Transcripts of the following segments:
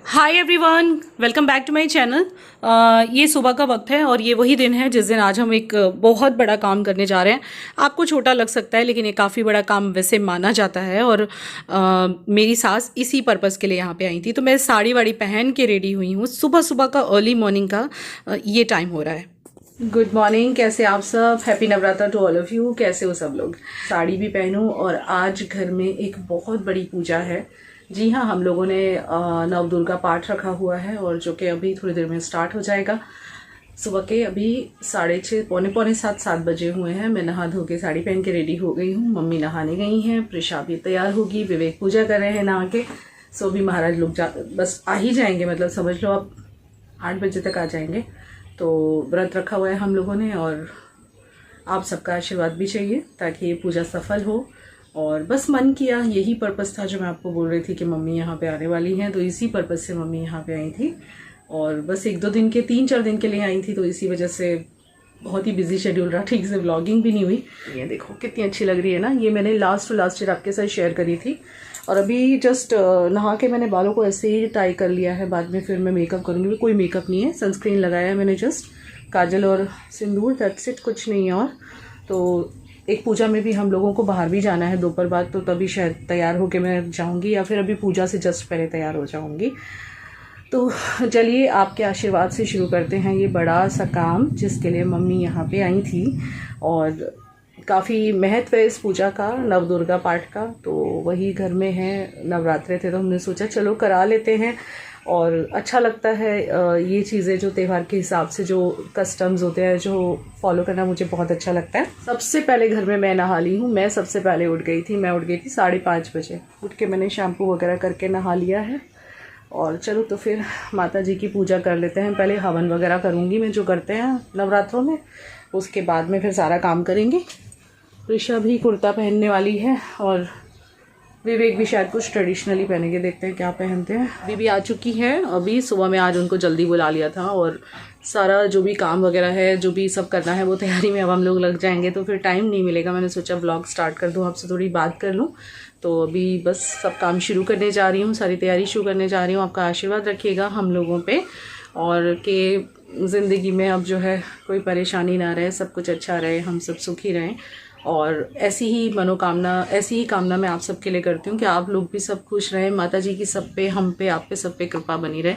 Hi everyone, welcome back to my channel. ये सुबह का वक्त है और ये वही दिन है जिस दिन आज हम एक बहुत बड़ा काम करने जा रहे हैं। आपको छोटा लग सकता है लेकिन ये काफ़ी बड़ा काम वैसे माना जाता है। और मेरी सास इसी पर्पज़ के लिए यहाँ पे आई थी, तो मैं साड़ी वाड़ी पहन के रेडी हुई हूँ। सुबह सुबह का अर्ली मॉर्निंग का ये टाइम हो रहा है। गुड मॉर्निंग, कैसे आप सब? Happy Navratra to all of you. कैसे हो सब लोग? साड़ी भी पहनूँ और आज घर में एक बहुत बड़ी पूजा है। जी हाँ, हम लोगों ने नव दुर्गा पाठ रखा हुआ है और जो कि अभी थोड़ी देर में स्टार्ट हो जाएगा। सुबह के अभी 6:30 पौने 7 बजे हुए हैं। मैं नहा धो के साड़ी पहन के रेडी हो गई हूँ। मम्मी नहाने गई हैं, प्रिशा भी तैयार होगी, विवेक पूजा कर रहे हैं नहा के। सो भी महाराज लोग बस आ ही जाएंगे, मतलब समझ लो आप 8 बजे तक आ जाएंगे। तो व्रत रखा हुआ है हम लोगों ने और आप सबका आशीर्वाद भी चाहिए ताकि ये पूजा सफल हो। और बस मन किया, यही पर्पस था जो मैं आपको बोल रही थी कि मम्मी यहाँ पे आने वाली हैं, तो इसी पर्पस से मम्मी यहाँ पे आई थी। और बस 1-2 दिन के 3-4 दिन के लिए आई थी, तो इसी वजह से बहुत ही बिजी शेड्यूल रहा, ठीक से व्लॉगिंग भी नहीं हुई। ये देखो कितनी अच्छी लग रही है ना। ये मैंने लास्ट ईयर आपके साथ शेयर करी थी। और अभी जस्ट नहा के मैंने बालों को ऐसे ही टाई कर लिया है, बाद में फिर मैं मेकअप करूँगी। कोई मेकअप नहीं है, सनस्क्रीन लगाया है मैंने, जस्ट काजल और सिंदूर, दैट्स इट, कुछ नहीं है। और तो एक पूजा में भी हम लोगों को बाहर भी जाना है दोपहर बाद, तो तभी शायद तैयार होके मैं जाऊंगी या फिर अभी पूजा से जस्ट पहले तैयार हो जाऊंगी। तो चलिए आपके आशीर्वाद से शुरू करते हैं ये बड़ा सा काम जिसके लिए मम्मी यहाँ पे आई थी। और काफ़ी महत्व है इस पूजा का, नव दुर्गा पाठ का। तो वही घर में है, नवरात्रे थे तो हमने सोचा चलो करा लेते हैं। और अच्छा लगता है ये चीज़ें जो त्यौहार के हिसाब से जो कस्टम्स होते हैं जो फॉलो करना मुझे बहुत अच्छा लगता है। सबसे पहले घर में मैं नहा ली हूँ। मैं सबसे पहले उठ गई थी, मैं उठ गई थी 5:30 बजे। उठ के मैंने शैम्पू वगैरह करके नहा लिया है। और चलो तो फिर माता जी की पूजा कर लेते हैं। पहले हवन वगैरह करूँगी मैं, जो करते हैं नवरात्रों में, उसके बाद में फिर सारा काम करेंगे। ऋषा भी कुर्ता पहनने वाली है और विवेक भी शायद कुछ ट्रेडिशनली पहनेंगे, देखते हैं क्या पहनते हैं। बीबी आ चुकी है अभी, सुबह में आज उनको जल्दी बुला लिया था और सारा जो भी काम वगैरह है, जो भी सब करना है वो तैयारी में अब हम लोग लग जाएंगे, तो फिर टाइम नहीं मिलेगा। मैंने सोचा व्लॉग स्टार्ट कर दूँ, आपसे थोड़ी बात कर लूँ। तो अभी बस सब काम शुरू करने जा रही हूँ, सारी तैयारी शुरू करने जा रही हूँ। आपका आशीर्वाद रखिएगा हम लोगों पर, और कि ज़िंदगी में अब जो है कोई परेशानी ना रहे, सब कुछ अच्छा रहे, हम सब सुखी रहें। और ऐसी ही मनोकामना, ऐसी ही कामना मैं आप सबके लिए करती हूँ कि आप लोग भी सब खुश रहें। माता जी की सब पे, हम पे, आप पे, सब पे कृपा बनी रहे।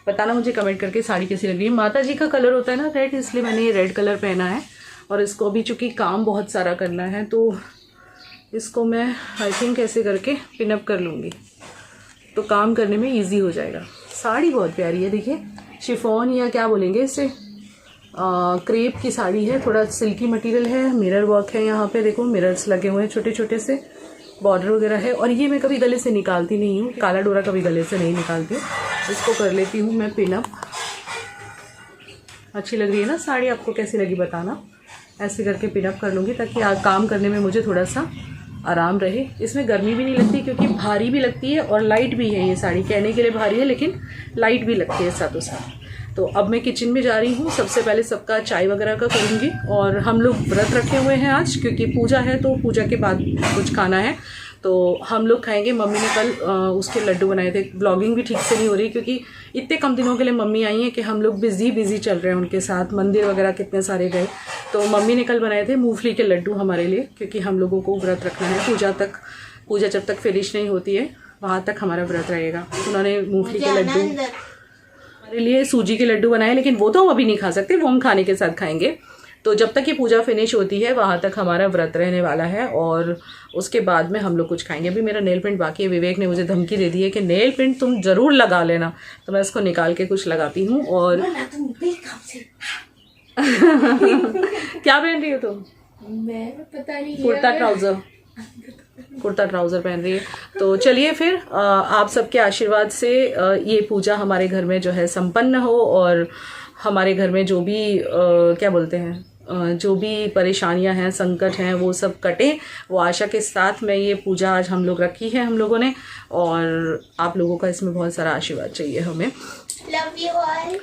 बताना मुझे कमेंट करके साड़ी कैसी लग रही है। माता जी का कलर होता है ना रेड, इसलिए मैंने ये रेड कलर पहना है। और इसको अभी चूँकि काम बहुत सारा करना है तो इसको मैं आई थिंक ऐसे करके पिनअप कर लूँगी, तो काम करने में ईजी हो जाएगा। साड़ी बहुत प्यारी है, देखिए शिफॉन या क्या बोलेंगे इसे, क्रेप की साड़ी है, थोड़ा सिल्की मटेरियल है, मिरर वर्क है। यहाँ पे देखो मिरर्स लगे हुए हैं छोटे छोटे से, बॉर्डर वगैरह है। और ये मैं कभी गले से निकालती नहीं हूँ, काला डोरा कभी गले से नहीं निकालती हूँ। इसको कर लेती हूँ मैं पिनअप। अच्छी लग रही है ना साड़ी? आपको कैसी लगी बताना। ऐसे करके पिनअप कर लूँगी ताकि काम करने में मुझे थोड़ा सा आराम रहे। इसमें गर्मी भी नहीं लगती क्योंकि भारी भी लगती है और लाइट भी है। ये साड़ी कहने के लिए भारी है लेकिन लाइट भी लगती है साथों साथ। तो अब मैं किचन में जा रही हूँ। सबसे पहले सबका चाय वगैरह का करूँगी। और हम लोग व्रत रखे हुए हैं आज, क्योंकि पूजा है तो पूजा के बाद कुछ खाना है तो हम लोग खाएंगे। मम्मी ने कल उसके लड्डू बनाए थे। ब्लॉगिंग भी ठीक से नहीं हो रही क्योंकि इतने कम दिनों के लिए मम्मी आई हैं कि हम लोग बिजी चल रहे हैं उनके साथ। मंदिर वगैरह कितने सारे गए, तो मम्मी ने कल बनाए थे मूंगफली के लड्डू हमारे लिए, क्योंकि हम लोगों को व्रत रखना है पूजा जब तक फिनिश नहीं होती है वहाँ तक हमारा व्रत रहेगा। उन्होंने मूंगफली के लड्डू हमारे लिए, सूजी के लड्डू बनाए, लेकिन वो तो हम अभी नहीं खा सकते, वो हम खाने के साथ खाएंगे। तो जब तक ये पूजा फिनिश होती है वहाँ तक हमारा व्रत रहने वाला है और उसके बाद में हम लोग कुछ खाएंगे। अभी मेरा नेल पेंट बाकी है। विवेक ने मुझे धमकी दे दी है कि नेल पेंट तुम ज़रूर लगा लेना, तो मैं इसको निकाल के कुछ लगाती हूँ। और क्या पहन रही हो तुम? मैं पता नहीं, कुर्ता ट्राउज़र पहन रही है। तो चलिए फिर आप सबके आशीर्वाद से ये पूजा हमारे घर में जो है संपन्न हो और हमारे घर में जो भी क्या बोलते हैं, जो भी परेशानियां हैं, संकट हैं, वो सब कटे। वो आशा के साथ में ये पूजा आज हम लोग रखी है हम लोगों ने, और आप लोगों का इसमें बहुत सारा आशीर्वाद चाहिए हमें। Love you all.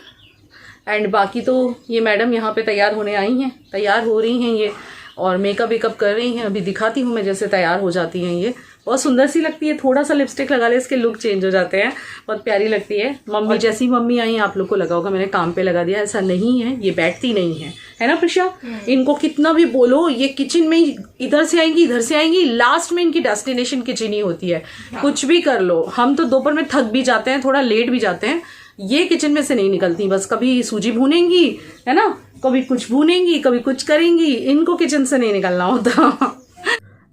एंड बाकी तो ये मैडम यहाँ पे तैयार होने आई हैं, तैयार हो रही हैं ये, और मेकअप वेकअप कर रही हैं। अभी दिखाती हूँ मैं जैसे तैयार हो जाती हैं ये। बहुत सुंदर सी लगती है, थोड़ा सा लिपस्टिक लगा ले इसके लुक चेंज हो जाते हैं, बहुत प्यारी लगती है। मम्मी जैसी मम्मी आई आप लोग को लगा होगा मैंने काम पे लगा दिया, ऐसा नहीं है, ये बैठती नहीं है ना प्रिशा। इनको कितना भी बोलो ये किचन में इधर से आएंगी इधर से आएंगी, लास्ट में इनकी डेस्टिनेशन किचन ही होती है। कुछ भी कर लो, हम तो दोपहर में थक भी जाते हैं, थोड़ा लेट भी जाते हैं, ये किचन में से नहीं निकलती। बस कभी सूजी भूनेंगी है ना, कभी कुछ भूनेंगी, कभी कुछ करेंगी, इनको किचन से नहीं निकलना होता।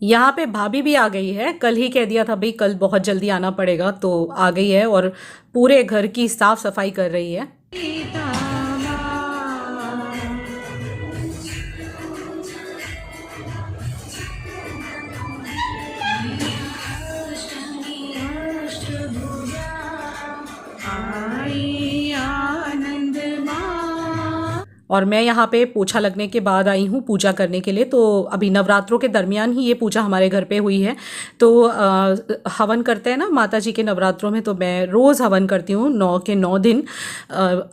यहाँ पे भाभी भी आ गई है, कल ही कह दिया था भाई कल बहुत जल्दी आना पड़ेगा, तो आ गई है और पूरे घर की साफ सफाई कर रही है। और मैं यहाँ पे पोछा लगने के बाद आई हूँ पूजा करने के लिए। तो अभी नवरात्रों के दरमियान ही ये पूजा हमारे घर पे हुई है। तो हवन करते हैं ना माता जी के नवरात्रों में, तो मैं रोज़ हवन करती हूँ, 9 के 9 दिन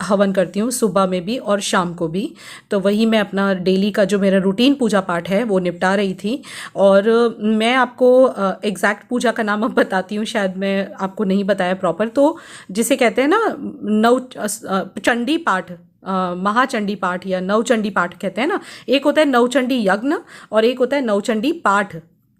हवन करती हूँ, सुबह में भी और शाम को भी। तो वही मैं अपना डेली का जो मेरा रूटीन पूजा पाठ है वो निपटा रही थी। और मैं आपको एग्जैक्ट पूजा का नाम अब बताती हूँ, शायद मैं आपको नहीं बताया प्रॉपर। तो जिसे कहते हैं ना चंडी पाठ, महाचंडी पाठ या नवचंडी पाठ कहते हैं ना। एक होता है नवचंडी यज्ञ और एक होता है नवचंडी पाठ।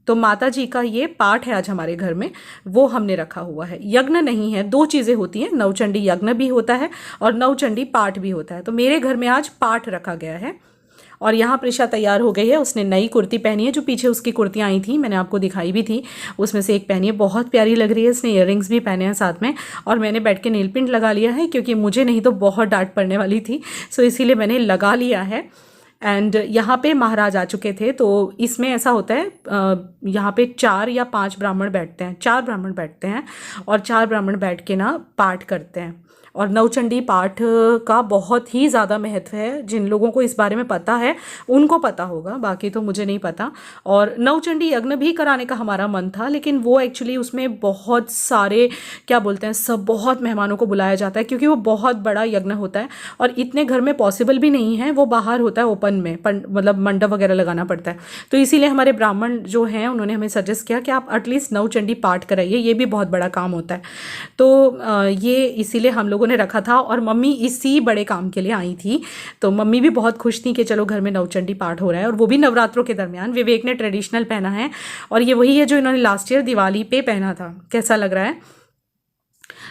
तो माता जी का ये पाठ है आज हमारे घर में, वो हमने रखा हुआ है। यज्ञ नहीं है, 2 चीज़ें होती हैं, नवचंडी यज्ञ भी होता है और नवचंडी पाठ भी होता है। तो मेरे घर में आज पाठ रखा गया है। और यहाँ प्रिशा तैयार हो गई है, उसने नई कुर्ती पहनी है, जो पीछे उसकी कुर्तियाँ आई थी मैंने आपको दिखाई भी थी, उसमें से एक पहनी है, बहुत प्यारी लग रही है। इसने इयररिंग्स भी पहने हैं साथ में। और मैंने बैठ के नेल पेंट लगा लिया है, क्योंकि मुझे नहीं तो बहुत डांट पड़ने वाली थी, सो इसीलिए मैंने लगा लिया है। एंड यहाँ पे महाराज आ चुके थे। तो इसमें ऐसा होता है, यहाँ पे 4 या 5 ब्राह्मण बैठते हैं, 4 ब्राह्मण बैठते हैं और 4 ब्राह्मण बैठ के ना पाठ करते हैं। और नवचंडी पाठ का बहुत ही ज़्यादा महत्व है। जिन लोगों को इस बारे में पता है उनको पता होगा, बाकी तो मुझे नहीं पता। और नवचंडी यज्ञ भी कराने का हमारा मन था, लेकिन वो एक्चुअली उसमें बहुत सारे क्या बोलते हैं, सब बहुत मेहमानों को बुलाया जाता है, क्योंकि वो बहुत बड़ा यज्ञ होता है और इतने घर में पॉसिबल भी नहीं है। वो बाहर होता है ओपन में, मतलब मंडप वगैरह लगाना पड़ता है। तो इसीलिए हमारे ब्राह्मण जो हैं उन्होंने हमें सजेस्ट किया कि आप एटलीस्ट नवचंडी पाठ कराइए, ये भी बहुत बड़ा काम होता है। तो ये इसीलिए हम लोग ने रखा था। और मम्मी इसी बड़े काम के लिए आई थी, तो मम्मी भी बहुत खुश थी कि चलो घर में नवचंडी पाठ हो रहा है, और वो भी नवरात्रों के दरमियान। विवेक ने ट्रेडिशनल पहना है और ये वही है जो इन्होंने लास्ट ईयर दिवाली पे पहना था। कैसा लग रहा है?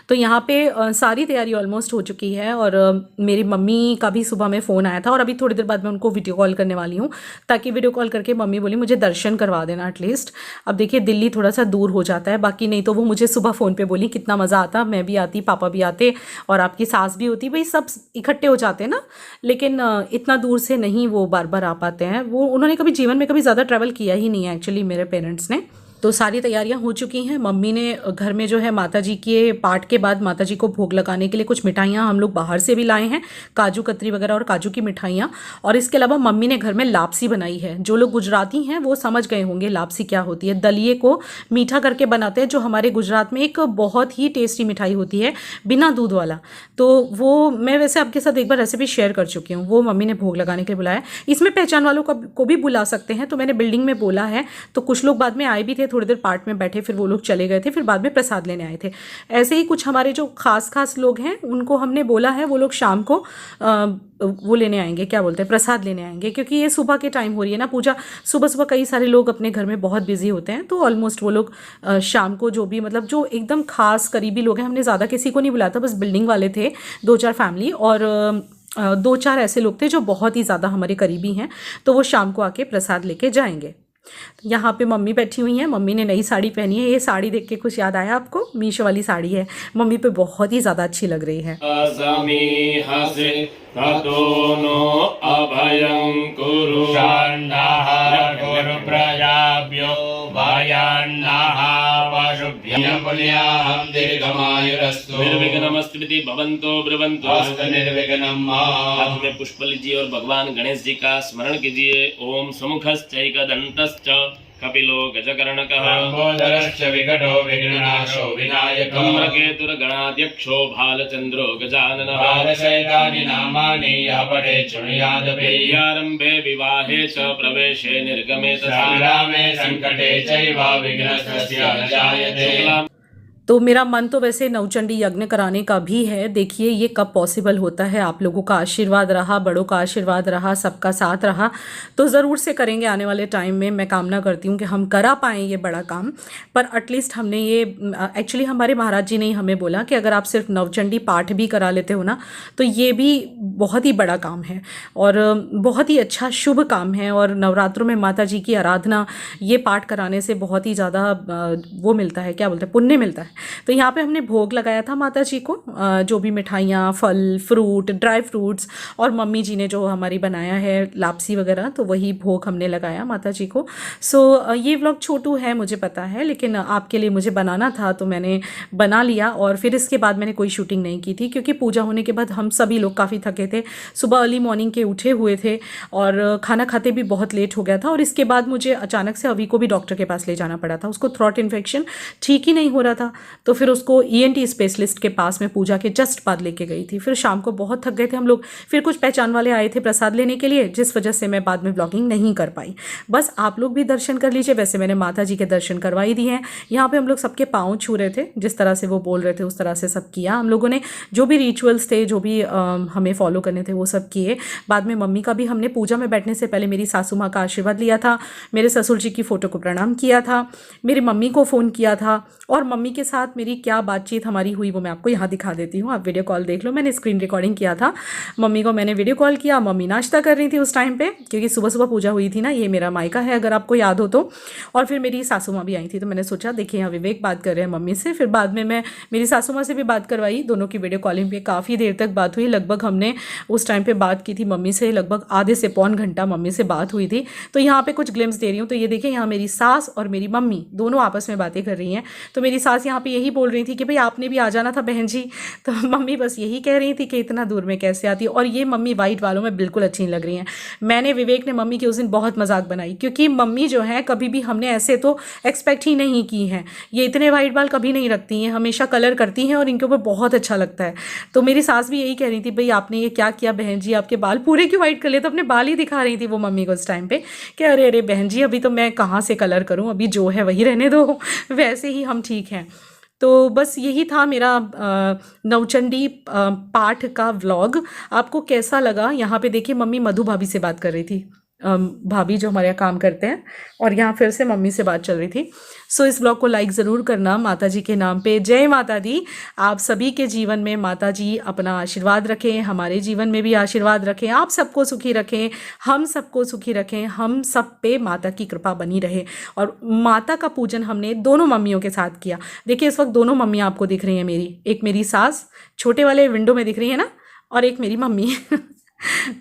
तो यहाँ पे सारी तैयारी ऑलमोस्ट हो चुकी है। और मेरी मम्मी का भी सुबह में फ़ोन आया था और अभी थोड़ी देर बाद मैं उनको वीडियो कॉल करने वाली हूँ, ताकि वीडियो कॉल करके मम्मी बोली मुझे दर्शन करवा देना एटलीस्ट। अब देखिए दिल्ली थोड़ा सा दूर हो जाता है, बाकी नहीं तो वो मुझे सुबह फ़ोन पे बोली कितना मज़ा आता, मैं भी आती, पापा भी आते और आपकी सास भी होती, भाई सब इकट्ठे हो जाते हैं ना। लेकिन इतना दूर से नहीं वो बार बार आ पाते हैं। वो उन्होंने कभी जीवन में कभी ज़्यादा ट्रैवल किया ही नहीं है एक्चुअली, मेरे पेरेंट्स ने। तो सारी तैयारियां हो चुकी हैं। मम्मी ने घर में जो है माता जी के पाठ के बाद माता जी को भोग लगाने के लिए कुछ मिठाइयाँ हम लोग बाहर से भी लाए हैं, काजू कतरी वगैरह और काजू की मिठाइयाँ। और इसके अलावा मम्मी ने घर में लापसी बनाई है। जो लोग गुजराती हैं वो समझ गए होंगे लापसी क्या होती है। दलिए को मीठा करके बनाते हैं, जो हमारे गुजरात में एक बहुत ही टेस्टी मिठाई होती है बिना दूध वाला। तो वो मैं वैसे आपके साथ एक बार रेसिपी शेयर कर चुकी हूँ, वो मम्मी ने भोग लगाने के लिए बुलाया। इसमें पहचान वालों को भी बुला सकते हैं, तो मैंने बिल्डिंग में बोला है। तो कुछ लोग बाद में आए भी थे, थोड़ी देर पार्ट में बैठे, फिर वो लोग चले गए थे, फिर बाद में प्रसाद लेने आए थे। ऐसे ही कुछ हमारे जो खास लोग हैं उनको हमने बोला है, वो लोग शाम को वो लेने आएंगे, क्या बोलते हैं, प्रसाद लेने आएंगे। क्योंकि ये सुबह के टाइम हो रही है ना पूजा, सुबह सुबह कई सारे लोग अपने घर में बहुत बिजी होते हैं। तो ऑलमोस्ट वो लोग शाम को जो भी मतलब जो एकदम खास करीबी लोग हैं, हमने ज़्यादा किसी को नहीं बुलाया था, बस बिल्डिंग वाले थे 2-4 फैमिली और 2-4 ऐसे लोग थे जो बहुत ही ज़्यादा हमारे करीबी हैं। तो वो शाम को आके प्रसाद लेके जाएंगे। यहाँ पे मम्मी बैठी हुई हैं, मम्मी ने नई साड़ी पहनी है। ये साड़ी देख के कुछ याद आया आपको? मीशो वाली साड़ी है, मम्मी पे बहुत ही ज़्यादा अच्छी लग रही है। पुष्प लीजिए और भगवान गणेश जी का स्मरण कीजिए। ओम समुखश्चैकदन्तश्च कपिलो गजकर्णकः लम्बोदरश्च विकटो विघ्ननाशो विनायकः धूम्रकेतुर्गणाध्यक्षो भालचन्द्रो गजाननः बालशैतानि नामानि यः पठेत् शृणुयादपि विद्यारम्भे विवाहे च प्रवेशे निर्गमे तथा संग्रामे संकटे चैव विघ्नस्तस्य न जायते। तो मेरा मन तो वैसे नवचंडी यज्ञ कराने का भी है। देखिए ये कब पॉसिबल होता है, आप लोगों का आशीर्वाद रहा, बड़ों का आशीर्वाद रहा, सबका साथ रहा तो ज़रूर से करेंगे आने वाले टाइम में। मैं कामना करती हूँ कि हम करा पाएँ ये बड़ा काम, पर एटलीस्ट हमने ये एक्चुअली हमारे महाराज जी ने ही हमें बोला कि अगर आप सिर्फ नवचंडी पाठ भी करा लेते हो ना तो ये भी बहुत ही बड़ा काम है और बहुत ही अच्छा शुभ काम है। और नवरात्रों में माता जी की आराधना ये पाठ कराने से बहुत ही ज़्यादा वो मिलता है, क्या बोलते हैं, पुण्य मिलता है। तो यहाँ पे हमने भोग लगाया था माता जी को, जो भी मिठाइयाँ, फल, फ्रूट, ड्राई फ्रूट्स और मम्मी जी ने जो हमारी बनाया है लापसी वगैरह, तो वही भोग हमने लगाया माता जी को। सो ये व्लॉग छोटू है मुझे पता है, लेकिन आपके लिए मुझे बनाना था तो मैंने बना लिया। और फिर इसके बाद मैंने कोई शूटिंग नहीं की थी क्योंकि पूजा होने के बाद हम सभी लोग काफ़ी थके थे, सुबह अर्ली मॉर्निंग के उठे हुए थे और खाना खाते भी बहुत लेट हो गया था। और इसके बाद मुझे अचानक से अभी को भी डॉक्टर के पास ले जाना पड़ा था, उसको थ्रोट इन्फेक्शन ठीक ही नहीं हो रहा था। तो फिर उसको ENT स्पेशलिस्ट के पास में पूजा के जस्ट बाद लेके गई थी। फिर शाम को बहुत थक गए थे हम लोग, फिर कुछ पहचान वाले आए थे प्रसाद लेने के लिए, जिस वजह से मैं बाद में ब्लॉगिंग नहीं कर पाई। बस आप लोग भी दर्शन कर लीजिए, वैसे मैंने माता जी के दर्शन करवाई दिए हैं। यहाँ पे हम लोग सबके पाँव छू रहे थे, जिस तरह से वो बोल रहे थे उस तरह से सब किया हम लोगों ने। जो भी रिचुअल्स थे, जो भी हमें फॉलो करने थे वो सब किए। बाद में मम्मी का भी हमने पूजा में बैठने से पहले मेरी सासू माँ का आशीर्वाद लिया था, मेरे ससुर जी की फ़ोटो को प्रणाम किया था, मेरी मम्मी को फ़ोन किया था और मम्मी के साथ मेरी क्या बातचीत हमारी हुई वो मैं आपको यहाँ दिखा देती हूँ। आप वीडियो कॉल देख लो, मैंने स्क्रीन रिकॉर्डिंग किया था। मम्मी को मैंने वीडियो कॉल किया, मम्मी नाश्ता कर रही थी उस टाइम पे, क्योंकि सुबह सुबह पूजा हुई थी ना। ये मेरा मायका है अगर आपको याद हो तो। और फिर मेरी सासू माँ भी आई थी, तो मैंने सोचा देखिए यहाँ विवेक बात कर रहे हैं मम्मी से। फिर बाद में मैं मेरी सासू माँ से भी बात करवाई, दोनों की वीडियो कॉलिंग पे काफ़ी देर तक बात हुई। लगभग हमने उस टाइम पर बात की थी मम्मी से, लगभग आधे से पौन घंटा मम्मी से बात हुई थी। तो यहाँ पर कुछ ग्लिम्स दे रही हूँ। तो ये देखिए यहाँ मेरी सास और मेरी मम्मी दोनों आपस में बातें कर रही हैं। तो मेरी सास यहाँ पर यही बोल रही थी कि भाई आपने भी आ जाना था बहन जी। तो मम्मी बस यही कह रही थी कि इतना दूर में कैसे आती है। और ये मम्मी वाइट वालों में बिल्कुल अच्छी नहीं लग रही हैं। मैंने, विवेक ने मम्मी की उस दिन बहुत मजाक बनाई, क्योंकि मम्मी जो है कभी भी हमने ऐसे तो एक्सपेक्ट ही नहीं की हैं। ये इतने वाइट बाल कभी नहीं रखती हैं, हमेशा कलर करती हैं और इनके ऊपर बहुत अच्छा लगता है। तो मेरी सास भी यही कह रही थी भाई आपने ये क्या किया बहन जी, आपके बाल पूरे क्यों वाइट कर लिए। तो अपने बाल ही दिखा रही थी वो मम्मी को उस टाइम पे कि अरे अरे बहन जी अभी तो मैं कहाँ से कलर करूँ, अभी जो है वही रहने दो, वैसे ही हम ठीक हैं। तो बस यही था मेरा नवचंडी पाठ का व्लॉग। आपको कैसा लगा? यहाँ पे देखिए मम्मी मधु भाभी से बात कर रही थी, भाभी जो हमारे यहाँ काम करते हैं, और यहाँ फिर से मम्मी से बात चल रही थी। सो इस ब्लॉग को लाइक ज़रूर करना माता जी के नाम पे। जय माता दी। आप सभी के जीवन में माता जी अपना आशीर्वाद रखें, हमारे जीवन में भी आशीर्वाद रखें, आप सबको सुखी रखें, हम सबको सुखी रखें, हम सब पे माता की कृपा बनी रहे। और माता का पूजन हमने दोनों मम्मियों के साथ किया। देखिए इस वक्त दोनों मम्मियाँ आपको दिख रही हैं मेरी, एक मेरी सास छोटे वाले विंडो में दिख रही है ना, और एक मेरी मम्मी।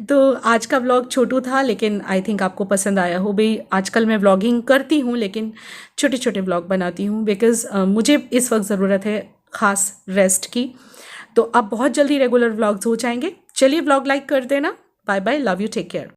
तो आज का व्लॉग छोटू था, लेकिन आई थिंक आपको पसंद आया हो। भाई आजकल मैं व्लॉगिंग करती हूँ लेकिन छोटे छोटे व्लॉग बनाती हूँ, बिकॉज़ मुझे इस वक्त ज़रूरत है ख़ास रेस्ट की। तो अब बहुत जल्दी रेगुलर व्लॉग्स हो जाएंगे। चलिए व्लॉग लाइक कर देना। Bye bye, love you, take care.